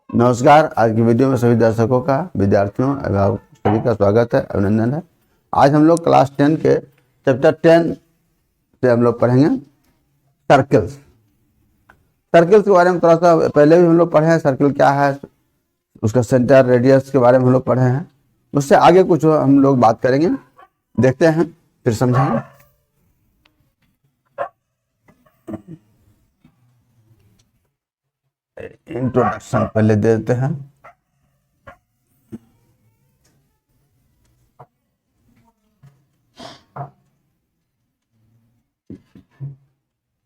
नमस्कार। आज की वीडियो में सभी दर्शकों का, विद्यार्थियों एवं सभी का स्वागत है, अभिनंदन है। आज हम लोग क्लास 10 के चैप्टर 10 से हम लोग पढ़ेंगे सर्कल्स। सर्कल्स के बारे में थोड़ा सा पहले भी हम लोग पढ़े हैं। सर्कल क्या है, उसका सेंटर, रेडियस के बारे में हम लोग पढ़े हैं। उससे आगे कुछ हम लोग बात करेंगे, देखते हैं फिर समझेंगे। इंट्रोडक्शन पहले दे देते हैं।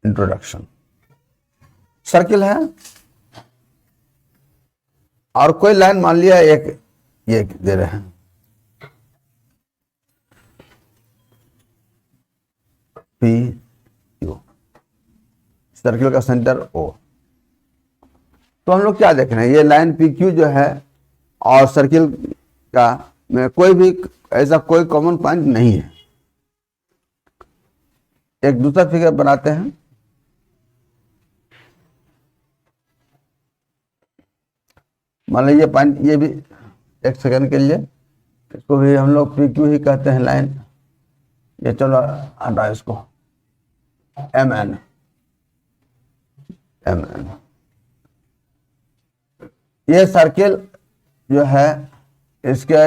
इंट्रोडक्शन, सर्किल है और कोई लाइन मान लिया एक ये दे रहे हैं पी क्यू, सर्किल का सेंटर ओ। तो हम लोग क्या देख रहे हैं, ये लाइन पी क्यू जो है और सर्किल का में कोई भी ऐसा कोई कॉमन पॉइंट नहीं है। एक दूसरा फिगर बनाते हैं। मान लीजिए पॉइंट, ये भी एक सेकंड के लिए इसको भी हम लोग पी क्यू ही कहते हैं लाइन। ये चलो हटा इसको, एम एन ये सर्किल जो है इसके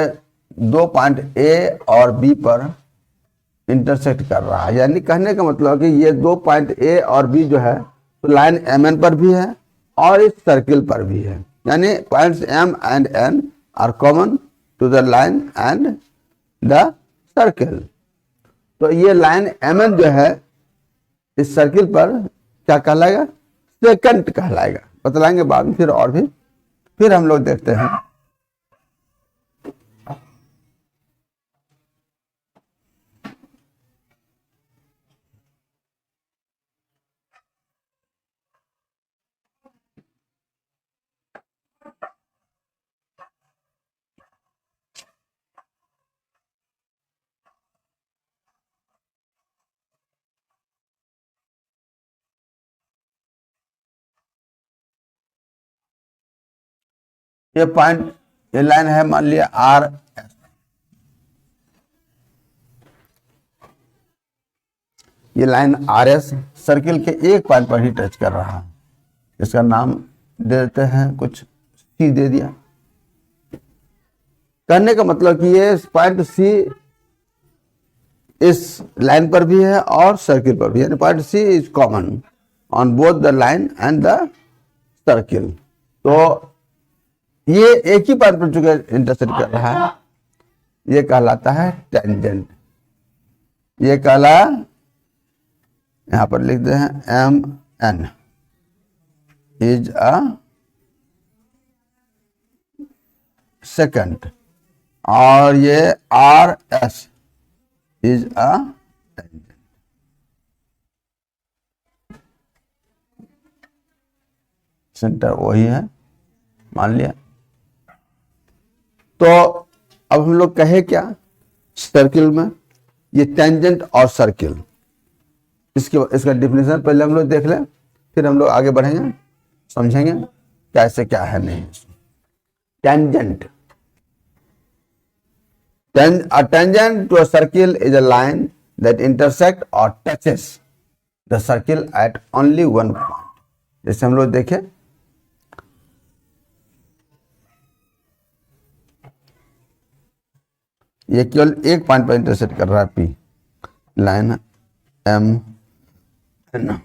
दो पॉइंट ए और बी पर इंटरसेक्ट कर रहा है। यानी कहने का मतलब कि ये दो पॉइंट ए और बी जो है तो लाइन एम एन पर भी है और इस सर्किल पर भी है। यानी points M and N are common to the line and the circle. तो ये लाइन एम एन जो है इस सर्किल पर क्या कहलाएगा, सेकंड कहलाएगा। बतलाएंगे बाद में फिर और भी। फिर हम लोग देखते हैं ये पॉइंट, ये लाइन है मान लिया आर एस। ये लाइन आर एस सर्किल के एक पॉइंट पर ही टच कर रहा है। इसका नाम दे देते हैं, कुछ सी दे दिया। कहने का मतलब कि ये पॉइंट सी इस लाइन पर भी है और सर्किल पर भी। यानी point C is common on both the line and the circle. तो ये एक ही पॉइंट पर चुके इंटरसेक्ट कर रहा है, ये कहलाता है टेंजेंट। ये कहला, यहां पर लिख दे हैं M N is a secant और ये R S is a tangent. Centre वही है मान लिया। तो अब हम लोग कहे क्या, सर्किल में ये टेंजेंट और सर्किल, इसका डिफिनेशन पहले हम लोग देख लें, फिर हम लोग आगे बढ़ेंगे, समझेंगे कैसे क्या है नहीं। Tangent, a tangent to a circle is a line that intersect or touches the circle at only one point। जैसे हम लोग देखें, ये केवल एक पॉइंट पर इंटरसेक्ट कर रहा है, पी लाइन एम एन।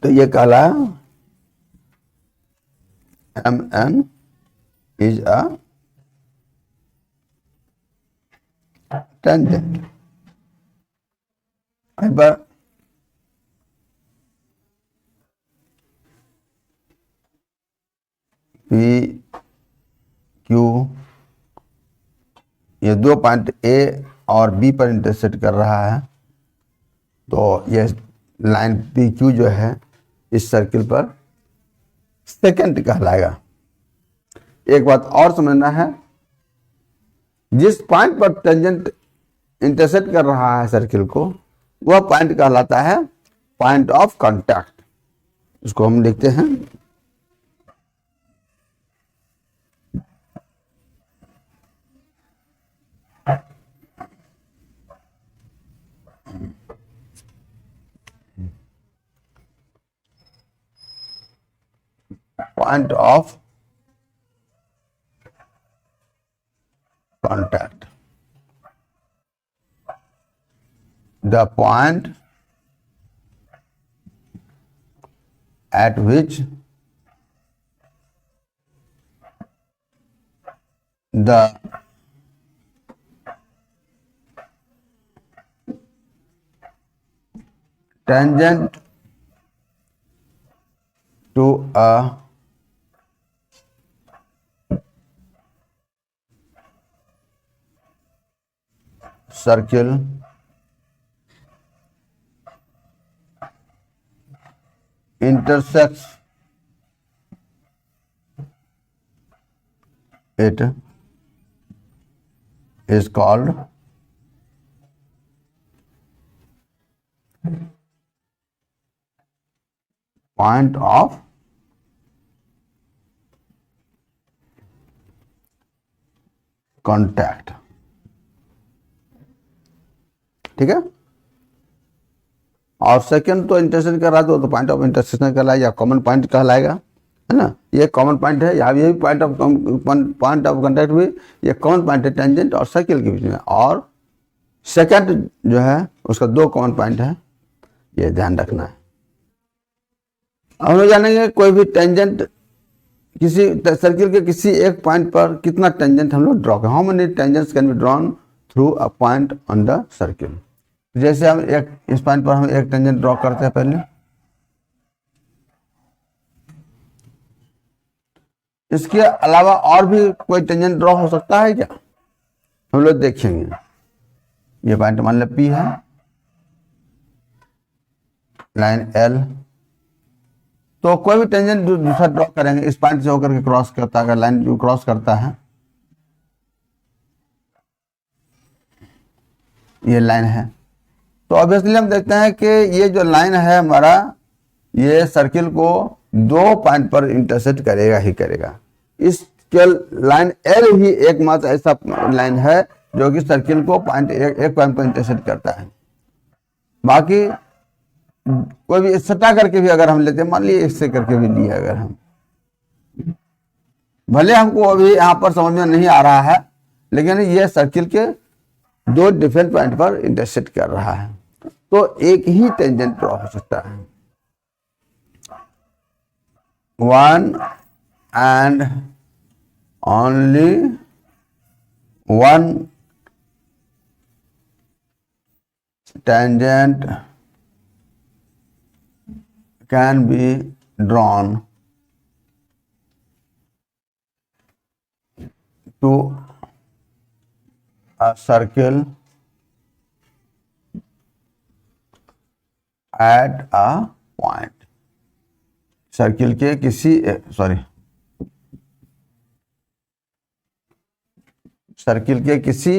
तो ये कहला M N is a tangent. P Q ये दो पॉइंट ए और बी पर इंटरसेक्ट कर रहा है। तो ये लाइन पी क्यू जो है इस सर्किल पर सेकंड कहलाएगा। एक बात और समझना है, जिस पॉइंट पर टेंजेंट इंटरसेक्ट कर रहा है सर्किल को, वह पॉइंट कहलाता है पॉइंट ऑफ कांटेक्ट। इसको हम लिखते हैं point of contact. The point at which the tangent to a circle intersects it is called point of contact. ठीक है। और सेकंड तो इंटरसेक्शन कर रहा तो पॉइंट ऑफ इंटरसेक्शन कहलाएगा या कॉमन पॉइंट कहलाएगा, है ना। ये कॉमन पॉइंट है, यहाँ ये भी पॉइंट ऑफ कांटेक्ट भी ये कॉमन पॉइंट है टेंजेंट और सर्किल के बीच में। और सेकंड जो है उसका दो कॉमन पॉइंट है, ये ध्यान रखना है। अब हम लोग जानेंगे कोई भी टेंजेंट किसी सर्किल के किसी एक पॉइंट पर कितना टेंजेंट हम लोग ड्रॉ करें। How many tangents can be drawn through a point on the circle. जैसे हम एक इस पॉइंट पर हम एक टेंजेंट ड्रॉ करते हैं पहले, इसके अलावा और भी कोई टेंजेंट ड्रॉ हो सकता है क्या, हम लोग देखेंगे। ये पॉइंट मान लो P है, लाइन L, तो कोई भी टेंजेंट दूसरा ड्रॉ करेंगे इस पॉइंट से होकर के क्रॉस करता है, लाइन जो क्रॉस करता है, ये लाइन है। तो ऑब्वियसली हम देखते हैं कि ये जो लाइन है हमारा, ये सर्किल को दो पॉइंट पर इंटरसेक्ट करेगा ही करेगा। इसके लाइन L ही एकमात्र ऐसा लाइन है जो कि सर्किल को एक पॉइंट पर इंटरसेक्ट करता है। बाकी कोई भी सटा करके भी अगर हम लेते हैं, मान लीजिए इससे करके भी लिए अगर हम, भले हमको अभी यहाँ पर समझ में नहीं आ रहा है, लेकिन ये सर्किल के दो डिफरेंट पॉइंट पर इंटरसेक्ट कर रहा है, तो एक ही टेंजेंट ड्रॉ हो सकता है। One and only one tangent can be drawn to a circle at a point। Circle के किसी सर्किल के किसी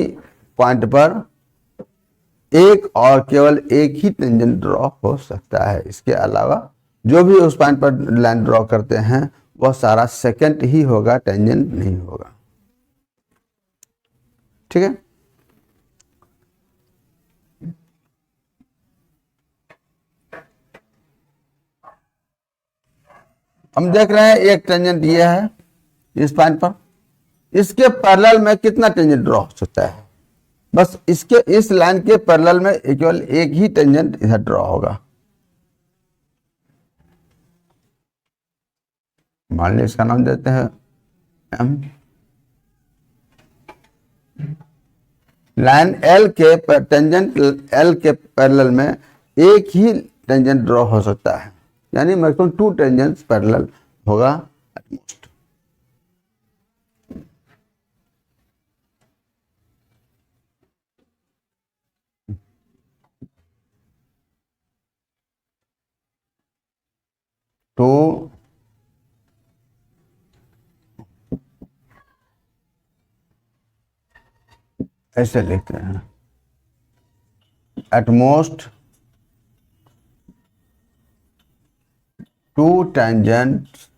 पॉइंट पर एक और केवल एक ही टेंजेंट ड्रॉ हो सकता है। इसके अलावा जो भी उस पॉइंट पर लाइन ड्रॉ करते हैं वह सारा सेकंड ही होगा, टेंजेंट नहीं होगा। ठीक है। हम देख रहे हैं एक टेंजेंट ये है इस पॉइंट पर, इसके पैरेलल में कितना टेंजेंट ड्रॉ हो सकता है, बस इसके इस लाइन के पैरेलल में केवल एक ही टेंजेंट इधर ड्रॉ होगा। मान लीजिए इसका नाम देते हैं M। लाइन L के टेंजेंट L के पैरेलल में एक ही टेंजेंट ड्रॉ हो सकता है, यानी मैक्सिमम 2 टेंजेंट्स पैरेलल होगा एट मोस्ट। तो ऐसे लिखते हैं, at most 2 tangents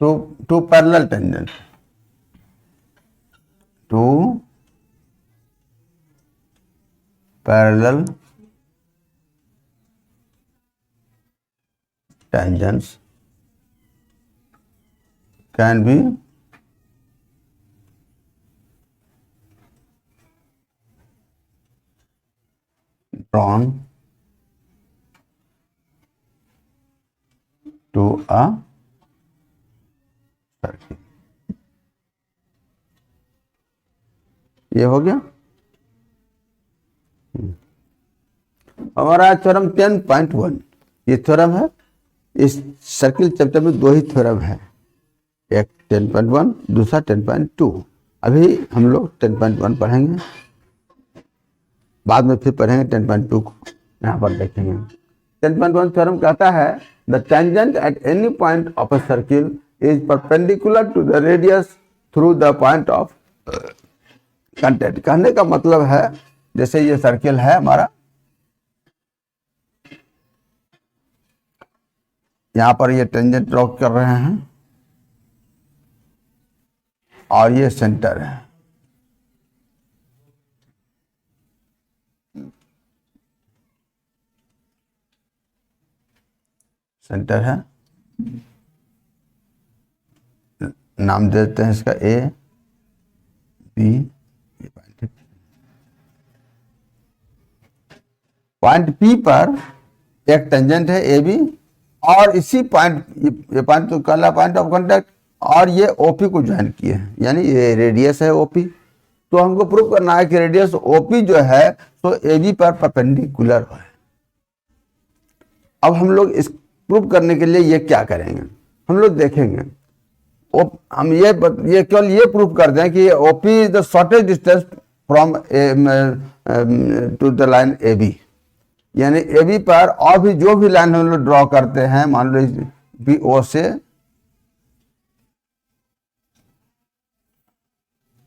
two parallel tangents, two parallel tangents can be drawn to a circle. ये हो गया हमारा थ्योरम 10.1। ये थ्योरम है, इस सर्किल चैप्टर में दो ही थ्योरम है, एक 10.1 दूसरा 10.2। अभी हम लोग 10.1 पढ़ेंगे, बाद में फिर पढ़ेंगे 10.2 को, यहाँ पर देखेंगे। 10.1 थ्योरम कहता है the tangent at any point of a circle is perpendicular to the radius through the point of contact. कहने का मतलब है जैसे ये सर्किल है हमारा, यहां पर ये टेंजेंट ड्रॉ कर रहे हैं और ये सेंटर है, सेंटर है, नाम देते हैं इसका ए बी। पॉइंट पी पर एक टेंजेंट है ए बी, और इसी पॉइंट, ये पॉइंट तो कहला पॉइंट ऑफ कांटेक्ट, और ये ओपी को ज्वाइन किए हैं, यानी ये रेडियस है ओपी। तो हमको प्रूव करना है कि रेडियस ओपी जो है तो ए बी पर परपेंडिकुलर है। अब हम लोग इस प्रूव करने के लिए ये क्या करेंगे, हम लोग देखेंगे हम ये केवल ये प्रूव कर दें कि OP is the shortest distance from to the line A B, यानी ए बी पर और भी जो भी लाइन हम लोग ड्रॉ करते हैं, मान लो बी ओ से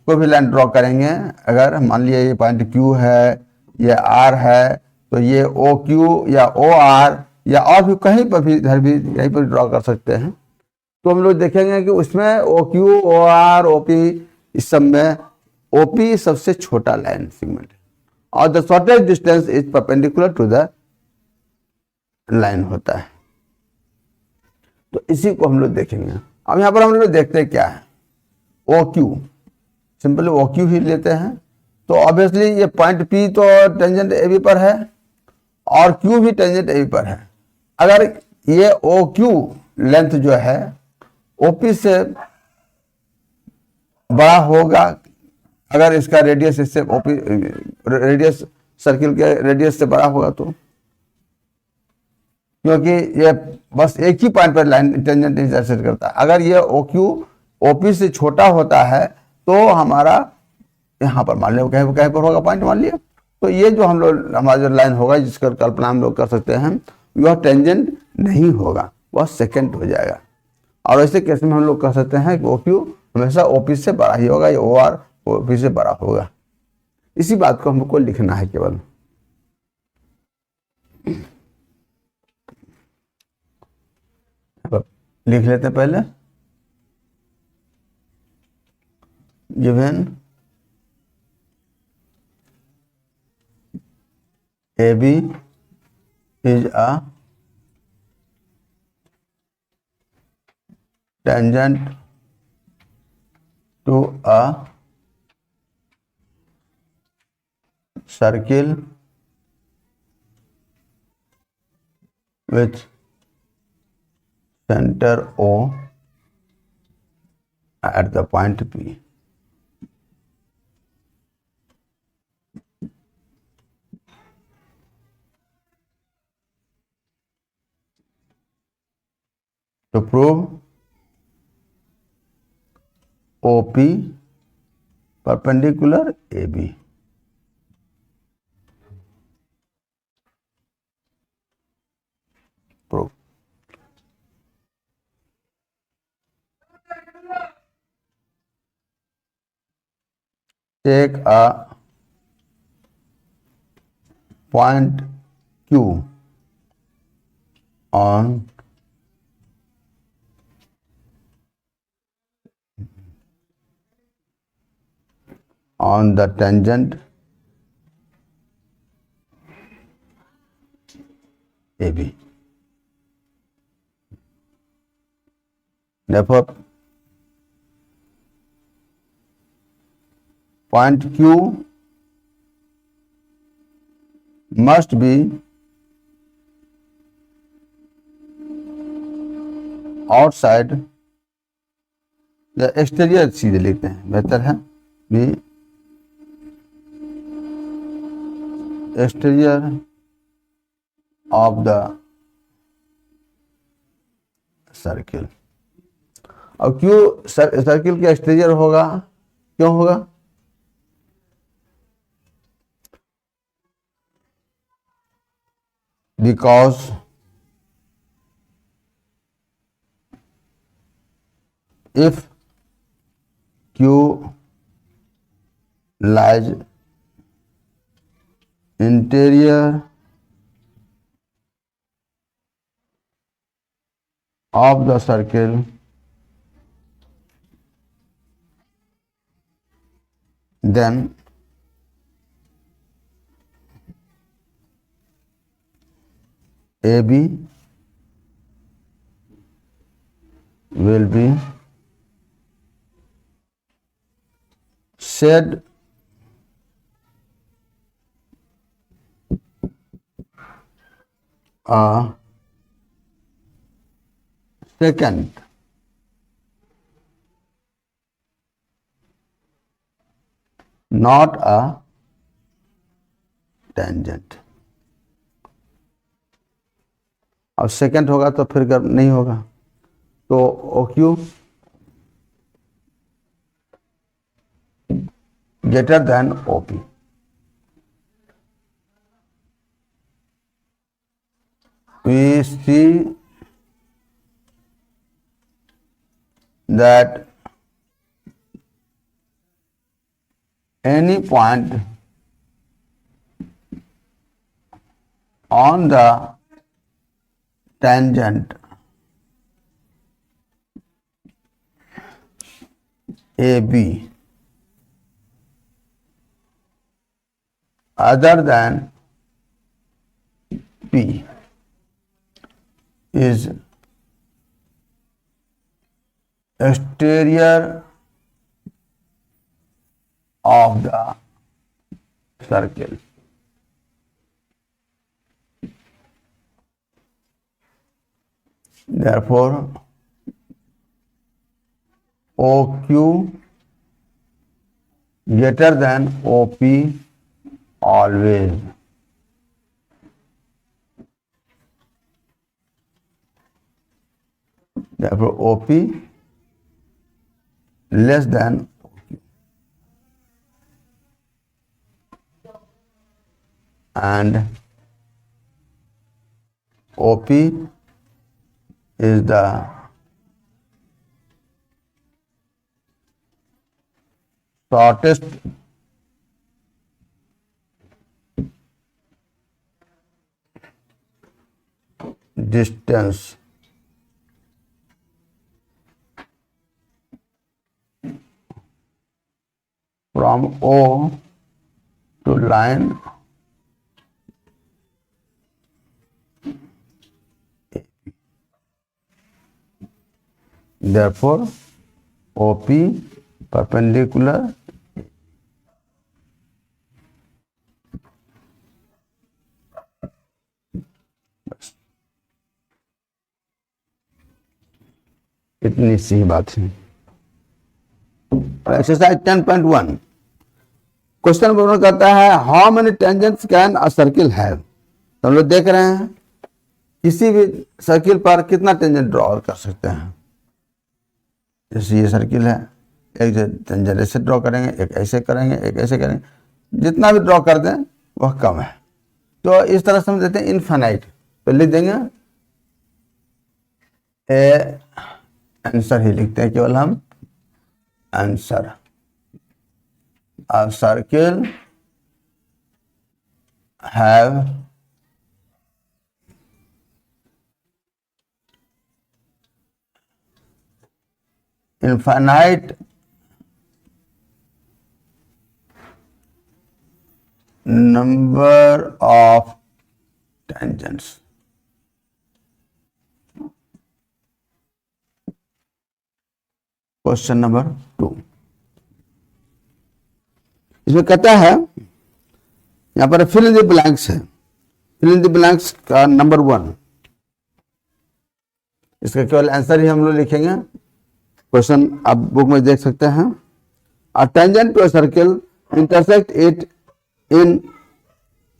कोई भी लाइन ड्रॉ करेंगे, अगर मान लिया ये पॉइंट क्यू है, ये आर है, तो ये ओ क्यू या ओ आर या और भी कहीं पर भी, इधर भी यहीं पर ड्रॉ कर सकते हैं। तो हम लोग देखेंगे कि उसमें O Q O R O P, इस सब में ओ पी सबसे छोटा लाइन सेगमेंट है और the shortest distance is perpendicular to the line होता है। तो इसी को हम लोग देखेंगे। अब यहां पर हम लोग देखते हैं क्या है, O Q, simply O Q ही लेते हैं। तो ऑब्वियसली ये पॉइंट पी तो टेंजेंट ए बी पर है और क्यू भी टेंजेंट ए बी पर है। अगर ये ओ क्यू लेंथ जो है ओपी से बड़ा होगा, अगर इसका रेडियस इससे ओपी रेडियस सर्किल के रेडियस से बड़ा होगा, तो क्योंकि ये बस एक ही पॉइंट पर लाइन टेंजेंट इंटरसेक्ट करता है। अगर ये ओ क्यू ओपी से छोटा होता है तो हमारा यहाँ पर मान लिया कहीं पर होगा पॉइंट, मान लिया, तो ये जो हम लोग हमारा जो लाइन होगा जिसका कल्पना हम लोग कर सकते हैं, वह टेंजेंट नहीं होगा, वह सेकेंड हो जाएगा। और ऐसे केस में हम लोग कह सकते हैं कि ओ क्यू हमेशा ओपी से बड़ा ही होगा, या ओ आर ओपी से बड़ा होगा। इसी बात को हमको लिखना है केवल। लिख लेते हैं पहले, given A B is a tangent to a circle with center O at the point P. To prove OP perpendicular AB. Prove. Take a point Q on on the tangent AB. Therefore, point Q must be outside, या exterior सीधे लिखते हैं, बेहतर है B exterior of the circle. अब क्यों circle का exterior होगा, क्यों होगा? Because if Q lies interior of the circle, then AB will be said a secant, not a tangent. अब सेकंड होगा तो फिर नहीं होगा, तो OQ greater than OP. We see that any point on the tangent AB other than P is exterior of the circle. Therefore, OQ greater than OP always. Therefore, OP less than OQ. And OP is the shortest distance from O to line therefore OP perpendicular इतनी सी बात है. Exercise 10.1 question number 1 कहता है how many tangents can a circle have. तो हम लोग देख रहे हैं किसी भी सर्किल पर कितना टेंजेंट ड्रॉ कर सकते हैं. जैसे ये सर्किल है, एक टेंजेंट ऐसे ड्रॉ करेंगे, एक ऐसे करेंगे, एक ऐसे करेंगे, जितना भी ड्रॉ कर दें वह कम है. तो इस तरह से हम देते हैं इनफाइनाइट. तो लिख देंगे ए आंसर ही लिखते हैं केवल हम answer. A circle have infinite number of tangents. Question number 2, इसमें कहता है यहां पर फिल इन द ब्लैंक्स है। फिल इन द ब्लैंक्स का नंबर 1, इसका केवल आंसर ही हम लोग लिखेंगे। क्वेश्चन आप बुक में देख सकते हैं। A tangent to a circle intersect it in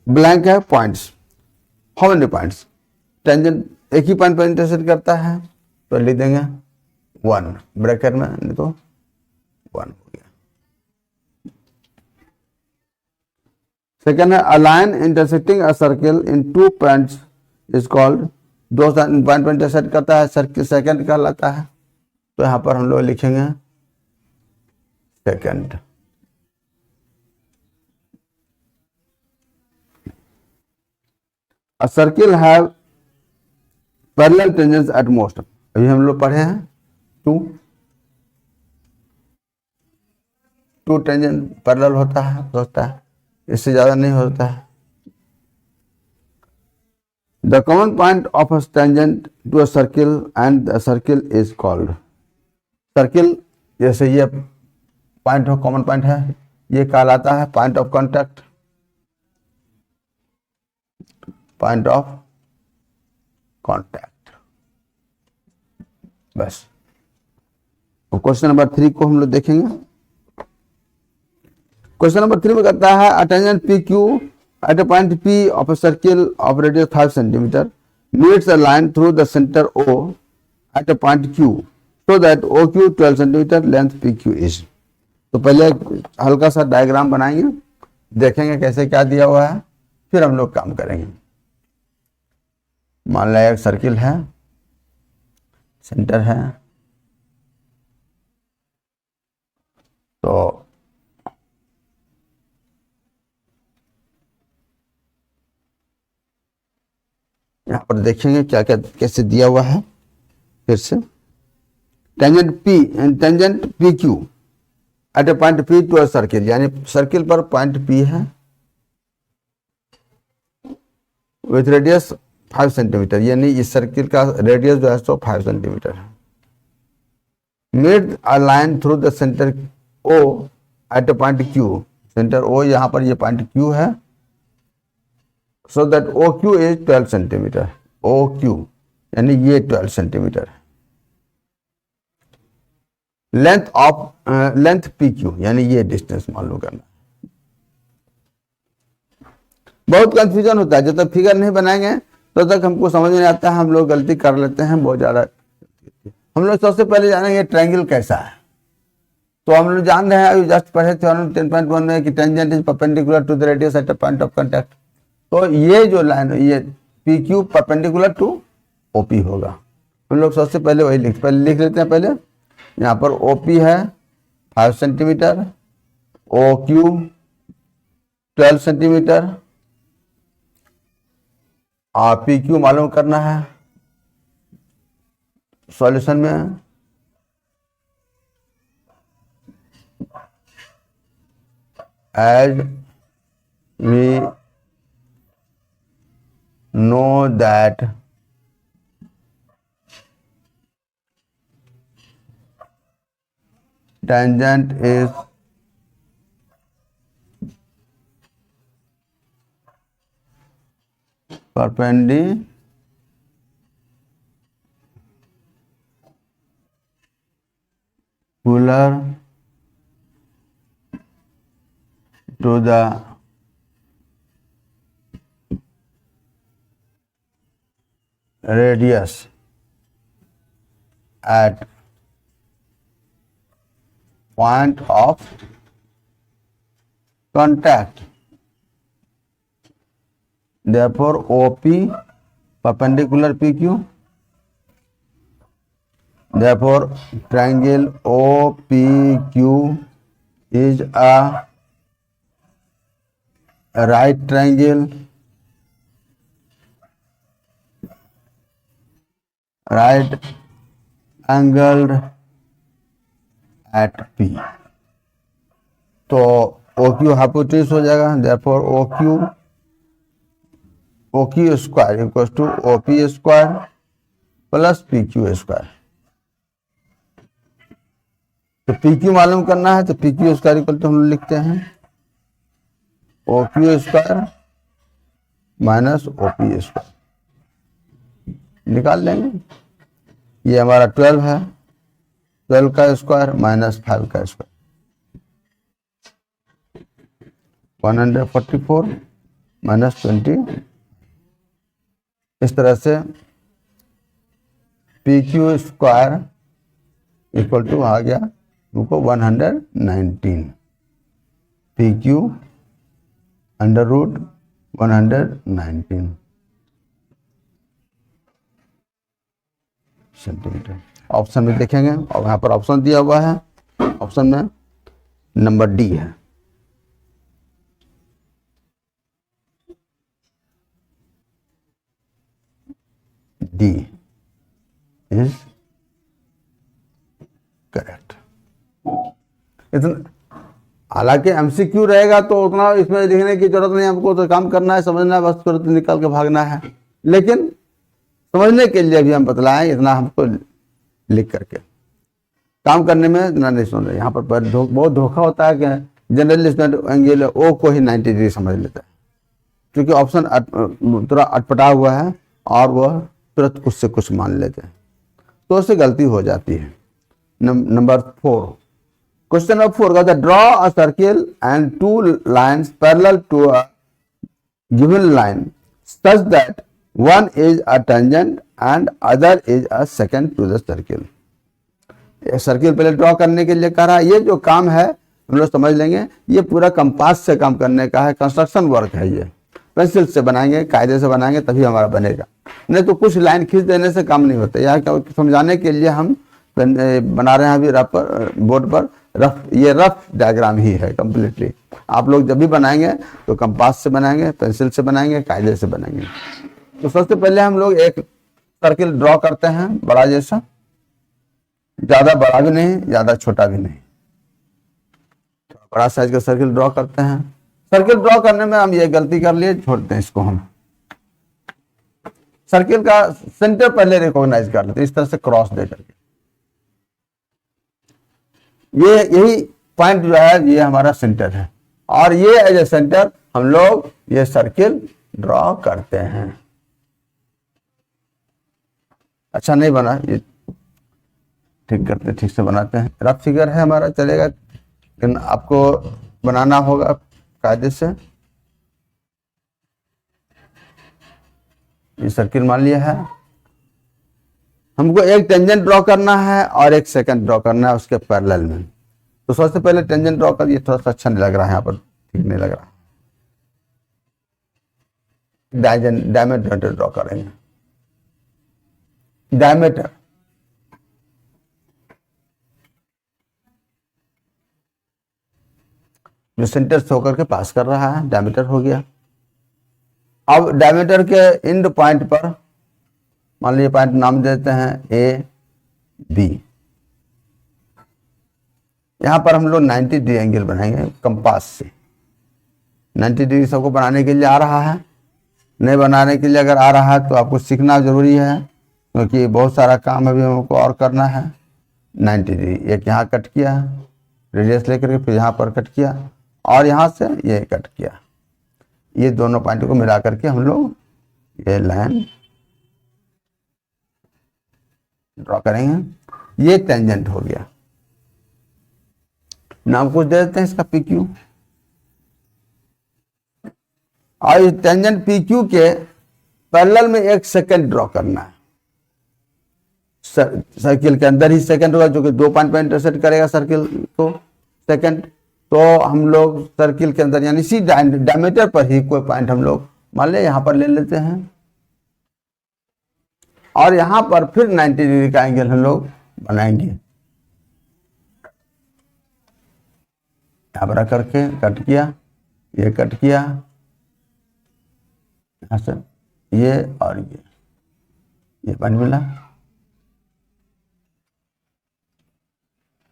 blank है points. How many points? Tangent एक ही पॉइंट पर इंटरसेक्ट करता है तो लिख देंगे 1 ब्रैकेट में, नहीं तो 1 हो गया। सेकेंड है, a line intersecting a circle in 2 points is called. 2 point पर इंटरसेक्ट करता है, सर्किल सेकेंड कहलाता है। तो यहां पर हम लोग लिखेंगे second. A circle have parallel tangents at most. अभी हम लोग पढ़े हैं 2 टेंजेंट पैरेलल होता है, इससे ज्यादा नहीं होता है। The common point of a tangent to a circle and the circle is called. Circle जैसे ये पॉइंट ऑफ कॉमन पॉइंट है, ये कहलाता है point of contact. Point of contact, बस। क्वेश्चन नंबर 3 को हम लोग देखेंगे। क्वेश्चन नंबर 3 में कहता है a tangent P Q at a point P of a circle of radius 5 centimetre meets a line through the centre O at a point Q so that O Q 12 centimetre length P Q is. तो पहले हल्का सा diagram बनाएंगे, देखेंगे कैसे क्या दिया हुआ है, फिर हम लोग काम करेंगे। मान लिया एक सर्किल है, सेंटर है, तो यहां पर देखेंगे क्या क्या कैसे दिया हुआ है। फिर से tangent P Q at a point P to a circle, यानी सर्किल पर पॉइंट पी है विथ रेडियस 5 सेंटीमीटर, यानी इस सर्किल का रेडियस जो है 5 सेंटीमीटर है। Made a line through the centre O at a point Q, centre O यहां पर ये पॉइंट क्यू है, so that O Q is 12 centimetre. O Q यानी ये 12 सेंटीमीटर। लेंथ पी क्यू यानी ये डिस्टेंस मालूम करना। बहुत कंफ्यूजन होता है, जब तक फिगर नहीं बनाएंगे तो तक हमको समझ नहीं आता है, हम लोग गलती कर लेते हैं बहुत ज्यादा। हम लोग सबसे पहले जानेंगे ट्रायंगल कैसा है। तो हम लोग जान रहे हैं, अभी जस्ट पढ़े थे 10.1 में कि tangent is perpendicular to the radius at a point of contact. तो ये जो लाइन ये P Q perpendicular to OP होगा। हम लोग सबसे पहले वही लिख लेते हैं। पहले यहाँ पर ओपी है 5 सेंटीमीटर, ओ क्यू 12 सेंटीमीटर, और पी क्यू मालूम करना है सॉल्यूशन में। As we know that tangent is perpendicular to the radius at point of contact. Therefore OP perpendicular PQ, therefore triangle OPQ is a right triangle, right angled at P। तो O Q hypotenuse हो जाएगा, therefore O Q square equal to O P square plus P Q square. तो P Q मालूम करना है तो P Q square equal to हम लोग लिखते हैं O Q square minus O P square, निकाल लेंगे। ये हमारा 12 है, 12 का स्क्वायर माइनस 5 का स्क्वायर 144 माइनस 20। इस तरह से P Q square equal to आ गया हमको 119 P Q under root 119 centimetre. Option में देखेंगे और यहाँ पर ऑप्शन दिया हुआ है, ऑप्शन में नंबर डी है। D is correct. इतना हालांकि एमसीक्यू रहेगा तो उतना इसमें लिखने की जरूरत नहीं, हमको तो काम करना है, समझना है, बस तुरंत निकाल के भागना है। लेकिन समझने के लिए भी हम बतलाएं, इतना हमको लिख करके काम करने में इतना नहीं समझ रहे। यहाँ पर बहुत धोखा होता है कि जनरली एंगल ओ को ही 90 डिग्री समझ लेता है, क्योंकि ऑप्शन थोड़ा अटपटा हुआ है और वह तुरंत कुछ से कुछ मान लेते हैं, तो उससे गलती हो जाती है। नंबर 4, क्वेश्चन नंबर 4 का draw a circle and 2 lines parallel to a given line such that one is a tangent and other is a secant to the circle। Circle पहले ड्रॉ करने के लिए कह रहा है। ये जो काम है हम लोग समझ लेंगे, ये पूरा कंपास से काम करने का है, कंस्ट्रक्शन वर्क है। ये पेंसिल से बनाएंगे, कायदे से बनाएंगे तभी हमारा बनेगा, नहीं तो कुछ लाइन खींच देने से काम नहीं होता। यहाँ समझाने के लिए हम बना रहे हैं अभी रफ बोर्ड पर ये रफ डायग्राम ही है कंप्लीटली। आप लोग जब भी बनाएंगे तो कंपास से बनाएंगे, पेंसिल से बनाएंगे, कायदे से बनाएंगे। तो सबसे पहले हम लोग एक सर्किल ड्रॉ करते हैं, बड़ा जैसा, ज्यादा बड़ा भी नहीं ज्यादा छोटा भी नहीं, बड़ा साइज का सर्किल ड्रॉ करते हैं। सर्किल ड्रॉ करने में हम ये गलती कर लिए, छोड़ते हैं इसको। हम सर्किल का सेंटर पहले रिकॉग्नाइज कर लेते हैं, इस तरह से क्रॉस दे करके। ये यही पॉइंट जो है ये हमारा सेंटर है, और ये एज ए सेंटर हम लोग ये सर्किल ड्रॉ करते हैं। अच्छा नहीं बना, ये ठीक करते, ठीक से बनाते हैं। रफ फिगर है हमारा, चलेगा, लेकिन आपको बनाना होगा कायदे से। ये सर्किल मान लिया है, हमको एक टेंजेंट ड्रॉ करना है और एक सेकंड ड्रॉ करना है उसके पैरेलल में। तो सबसे पहले टेंजेंट ड्रॉ कर, ये थोड़ा सा अच्छा नहीं लग रहा है, यहाँ पर ठीक नहीं लग रहा। डायमीटर ड्रॉ करेंगे, डायमीटर जो सेंटर से होकर के पास कर रहा है, डायमीटर हो गया। अब डायमीटर के एंड पॉइंट पर मान लीजिए पॉइंट नाम देते हैं ए बी। यहां पर हम लोग 90 डिग्री एंगल बनाएंगे कंपास से। 90 डिग्री सबको बनाने के लिए आ रहा है, नहीं बनाने के लिए अगर आ रहा है तो आपको सीखना जरूरी है, क्योंकि बहुत सारा काम अभी हमको और करना है। 90 डिग्री एक यहाँ कट किया, रेडियस लेकर के फिर यहाँ पर कट किया, और यहाँ से ये कट किया। ये दोनों पॉइंट को मिला करके हम लोग ये लाइन ड्रॉ करेंगे। ये टेंजेंट हो गया, नाम कुछ दे देते हैं इसका पी क्यू। और इस टेंजेंट पी क्यू के पैरेलल में एक सेकंड ड्रॉ करना है। सर्किल के अंदर ही सेकंड होगा, जो कि 2 पॉइंट पर इंटरसेक्ट करेगा सर्किल को सेकंड। तो हम लोग सर्किल के अंदर यानी इसी डायमीटर पर ही कोई पॉइंट हम लोग मान ले यहां पर ले लेते हैं, और यहां पर फिर 90 डिग्री का एंगल हम लोग बनाएंगे। यहां पर करके कट किया, ये कट किया, यहां से ये और ये पॉइंट मिला।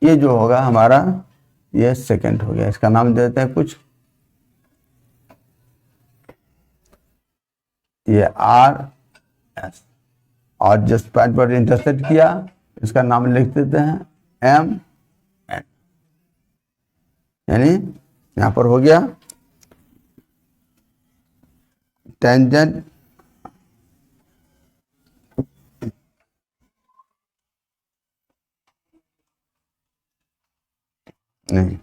ये जो होगा हमारा ये सेकंड हो गया, इसका नाम दे देते हैं कुछ, ये आर एस, और जिस पॉइंट पर इंटरसेक्ट किया इसका नाम लिख देते हैं एम एन, यानी यहां पर हो गया टेंजेंट नहीं,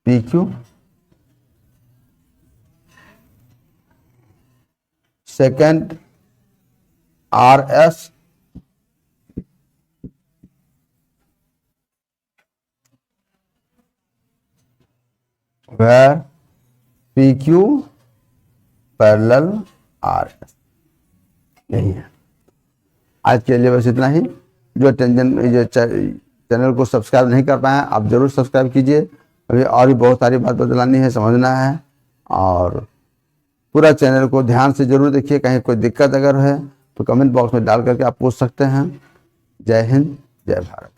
P Q second R S where P Q parallel R S. यही है आज के लिए, बस इतना ही। जो चैनल को सब्सक्राइब नहीं कर पाए आप जरूर सब्सक्राइब कीजिए, अभी और भी बहुत सारी बात बदलानी है, समझना है, और पूरा चैनल को ध्यान से जरूर देखिए। कहीं कोई दिक्कत अगर है तो कमेंट बॉक्स में डाल करके आप पूछ सकते हैं। जय हिंद, जय भारत।